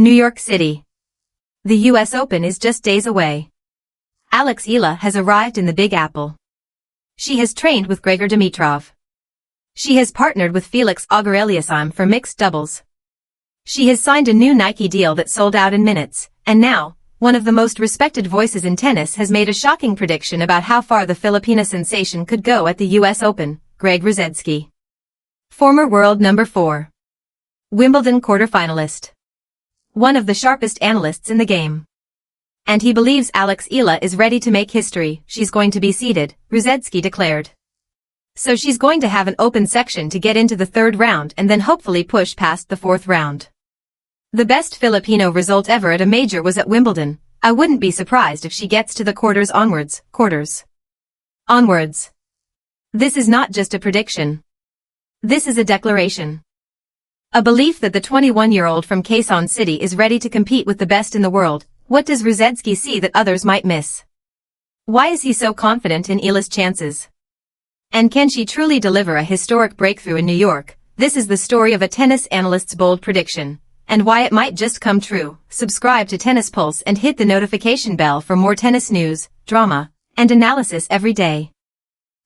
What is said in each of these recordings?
New York City. The US Open is just days away. Alex Eala has arrived in the Big Apple. She has trained with Grigor Dimitrov. She has partnered with Felix Auger-Aliassime for mixed doubles. She has signed a new Nike deal that sold out in minutes, and now, one of the most respected voices in tennis has made a shocking prediction about how far the Filipina sensation could go at the US Open, Greg Rusedski. Former world number 4. Wimbledon quarterfinalist. One of the sharpest analysts in the game. And he believes Alex Eala is ready to make history. She's going to be seeded, Rusedski declared. So she's going to have an open section to get into the third round and then hopefully push past the fourth round. The best Filipino result ever at a major was at Wimbledon. I wouldn't be surprised if she gets to the quarters onwards. This is not just a prediction. This is a declaration. A belief that the 21-year-old from Quezon City is ready to compete with the best in the world. What does Rusedski see that others might miss? Why is he so confident in Eala's chances? And can she truly deliver a historic breakthrough in New York? This is the story of a tennis analyst's bold prediction, and why it might just come true. Subscribe to Tennis Pulse and hit the notification bell for more tennis news, drama, and analysis every day.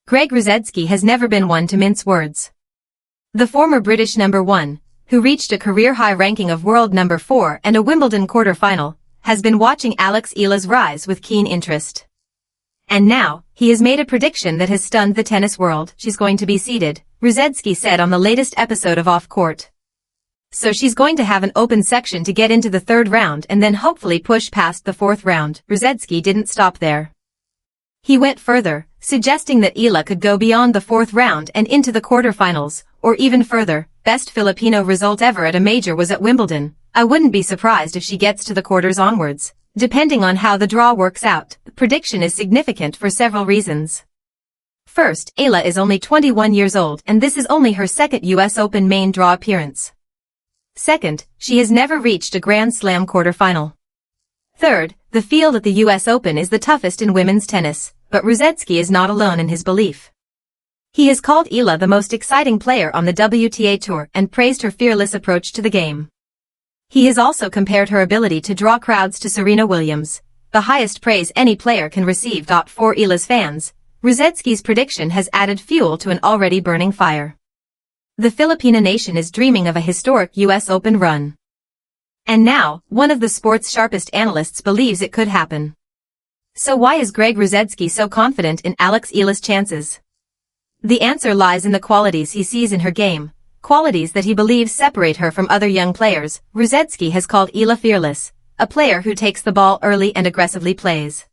Greg Rusedski has never been one to mince words. The former British number 1, who reached a career-high ranking of world number 4 and a Wimbledon quarterfinal, has been watching Alex Eala's rise with keen interest. And now, he has made a prediction that has stunned the tennis world. She's going to be seeded, Rusedski said on the latest episode of Off Court. So she's going to have an open section to get into the third round and then hopefully push past the fourth round. Rusedski didn't stop there. He went further, suggesting that Eala could go beyond the fourth round and into the quarterfinals, or even further. Best Filipino result ever at a major was at Wimbledon. I wouldn't be surprised if she gets to the quarters onwards. Depending on how the draw works out, the prediction is significant for several reasons. First, Eala is only 21 years old and this is only her second US Open main draw appearance. Second, she has never reached a Grand Slam quarterfinal. Third, the field at the US Open is the toughest in women's tennis, but Rusedski is not alone in his belief. He has called Eala the most exciting player on the WTA Tour and praised her fearless approach to the game. He has also compared her ability to draw crowds to Serena Williams, the highest praise any player can receive. For Eala's fans, Rusedski's prediction has added fuel to an already burning fire. The Filipina nation is dreaming of a historic US Open run. And now, one of the sport's sharpest analysts believes it could happen. So why is Greg Rusedski so confident in Alex Eala's chances? The answer lies in the qualities he sees in her game, qualities that he believes separate her from other young players. Rusedski has called Eala fearless, a player who takes the ball early and aggressively plays.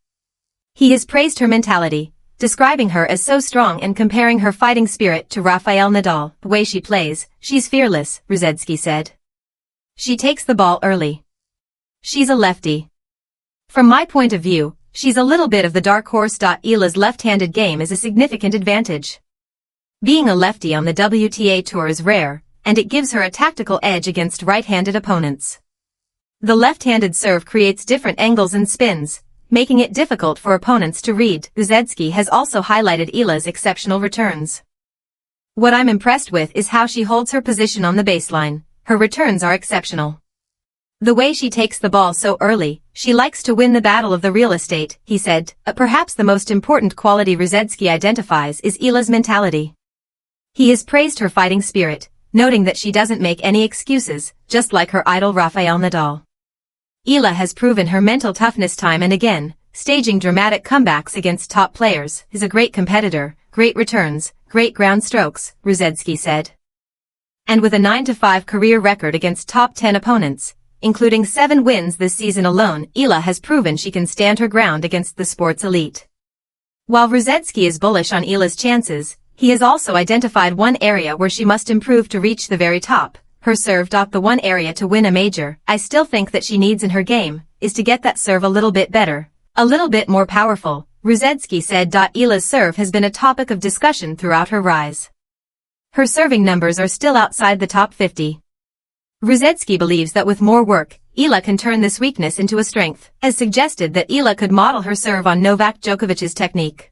He has praised her mentality, describing her as so strong and comparing her fighting spirit to Rafael Nadal. The way she plays, she's fearless, Rusedski said. She takes the ball early. She's a lefty. From my point of view, she's a little bit of the dark horse. Eala's left-handed game is a significant advantage. Being a lefty on the WTA Tour is rare, and it gives her a tactical edge against right-handed opponents. The left-handed serve creates different angles and spins, making it difficult for opponents to read. Rusedski has also highlighted Eala's exceptional returns. What I'm impressed with is how she holds her position on the baseline. Her returns are exceptional. The way she takes the ball so early, she likes to win the battle of the real estate, he said. Perhaps the most important quality Rusedski identifies is Eala's mentality. He has praised her fighting spirit, noting that she doesn't make any excuses, just like her idol Rafael Nadal. Eala has proven her mental toughness time and again, staging dramatic comebacks against top players. Is a great competitor, great returns, great ground strokes, Rusedski said. And with a 9-5 career record against top 10 opponents, including 7 wins this season alone, Eala has proven she can stand her ground against the sport's elite. While Rusedski is bullish on Eala's chances, he has also identified one area where she must improve to reach the very top, her serve. The one area to win a major, I still think that she needs in her game, is to get that serve a little bit better, a little bit more powerful, Rusedski said. Eala's serve has been a topic of discussion throughout her rise. Her serving numbers are still outside the top 50. Rusedski believes that with more work, Eala can turn this weakness into a strength, has suggested that Eala could model her serve on Novak Djokovic's technique.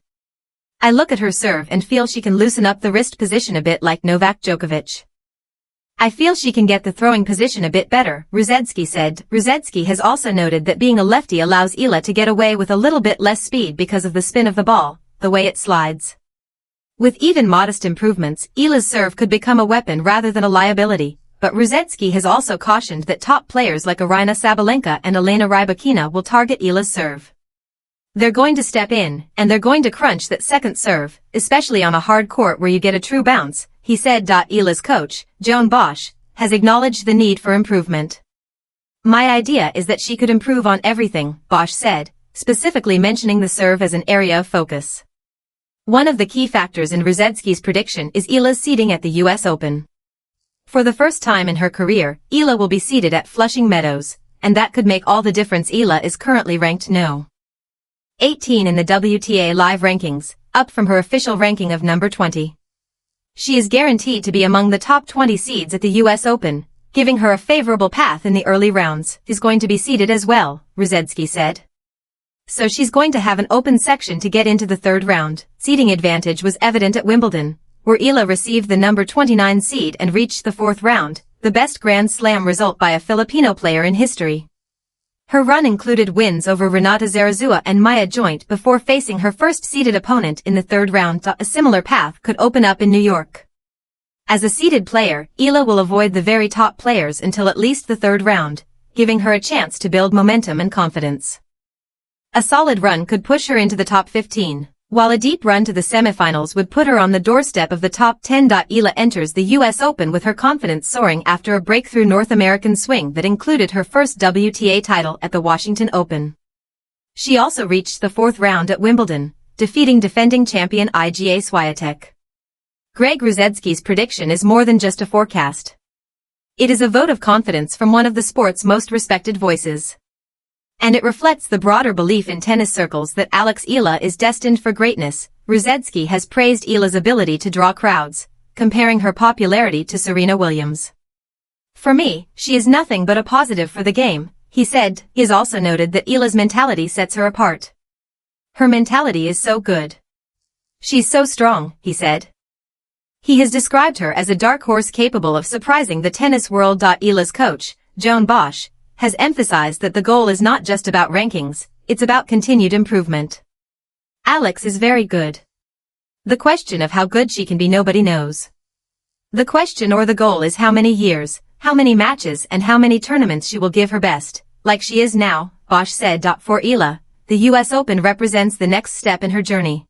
I look at her serve and feel she can loosen up the wrist position a bit like Novak Djokovic. I feel she can get the throwing position a bit better, Rusedski said. Rusedski has also noted that being a lefty allows Eala to get away with a little bit less speed because of the spin of the ball, the way it slides. With even modest improvements, Eala's serve could become a weapon rather than a liability, but Rusedski has also cautioned that top players like Aryna Sabalenka and Elena Rybakina will target Eala's serve. They're going to step in, and they're going to crunch that second serve, especially on a hard court where you get a true bounce, he said. Eala's coach, Joan Bosch, has acknowledged the need for improvement. My idea is that she could improve on everything, Bosch said, specifically mentioning the serve as an area of focus. One of the key factors in Rusedski's prediction is Eala's seeding at the US Open. For the first time in her career, Eala will be seeded at Flushing Meadows, and that could make all the difference. Eala is currently ranked no. 18 in the WTA Live rankings, up from her official ranking of number 20. She is guaranteed to be among the top 20 seeds at the US Open, giving her a favorable path in the early rounds. She's going to be seeded as well, Rusedski said. So she's going to have an open section to get into the third round. Seeding advantage was evident at Wimbledon, where Eala received the number 29 seed and reached the fourth round, the best Grand Slam result by a Filipino player in history. Her run included wins over Renata Zarazua and Maya Joint before facing her first seeded opponent in the third round. A similar path could open up in New York. As a seeded player, Eala will avoid the very top players until at least the third round, giving her a chance to build momentum and confidence. A solid run could push her into the top 15, while a deep run to the semifinals would put her on the doorstep of the top 10. Eala enters the US Open with her confidence soaring after a breakthrough North American swing that included her first WTA title at the Washington Open. She also reached the fourth round at Wimbledon, defeating defending champion Iga Swiatek. Greg Rusedski's prediction is more than just a forecast. It is a vote of confidence from one of the sport's most respected voices. And it reflects the broader belief in tennis circles that Alex Eala is destined for greatness. Rusedski has praised Eala's ability to draw crowds, comparing her popularity to Serena Williams. For me, she is nothing but a positive for the game, he said. He has also noted that Eala's mentality sets her apart. Her mentality is so good. She's so strong, he said. He has described her as a dark horse capable of surprising the tennis world. Eala's coach, Joan Bosch, has emphasized that the goal is not just about rankings, it's about continued improvement. Alex is very good. The question of how good she can be nobody knows. The question or the goal is how many years, how many matches and how many tournaments she will give her best, like she is now, Bosch said. For Eala, the US Open represents the next step in her journey.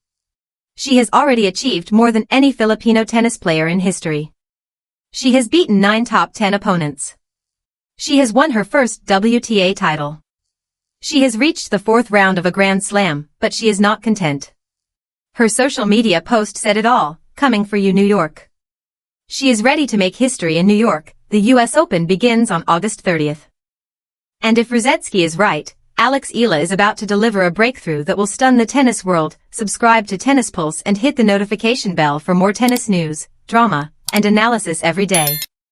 She has already achieved more than any Filipino tennis player in history. She has beaten 9 top 10 opponents. She has won her first WTA title. She has reached the fourth round of a Grand Slam, but she is not content. Her social media post said it all, coming for you New York. She is ready to make history in New York. The US Open begins on August 30th. And if Rusedski is right, Alex Eala is about to deliver a breakthrough that will stun the tennis world. Subscribe to Tennis Pulse and hit the notification bell for more tennis news, drama, and analysis every day.